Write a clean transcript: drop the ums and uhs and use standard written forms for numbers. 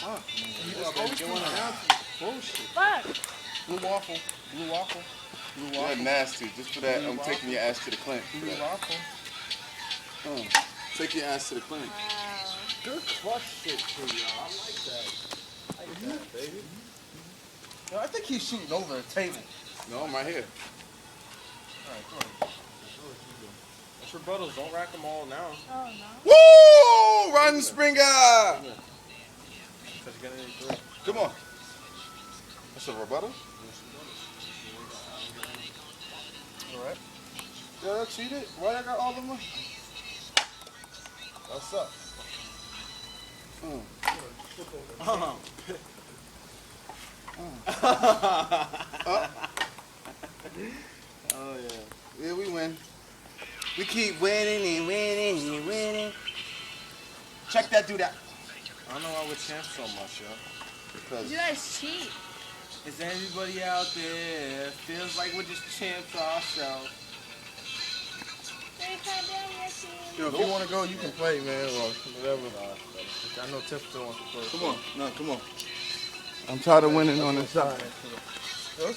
Huh? Get one down. Bullshit. Fuck. Blue waffle. Blue waffle. Blue You're waffle. nasty. Just for that, Blue I'm waffle. taking your ass to the clinic. For Blue that. waffle. Take your ass to the clinic. Wow. Good clutch shit too, y'all. I like that. I like that, baby. Yo, I think he's shooting over the table. No, I'm right here. Alright, come on. That's rebuttals. Don't rack them all now. Oh no. Woo! Run, Springer! Because you're getting it through. Come on. That's a rebuttal? Alright. Yeah, I cheated. Why I got all of them? What's up? Oh, yeah. Yeah, we win. We keep winning and winning and winning. Check that dude out. I don't know why we're champs so much, yo. Because You guys cheat. Is anybody out there feels like we're just champs ourselves? Yo, if you want to go, you can play, man, or whatever. I know Tiff still wants to play. come on. No, come on. I'm tired of winning on this side.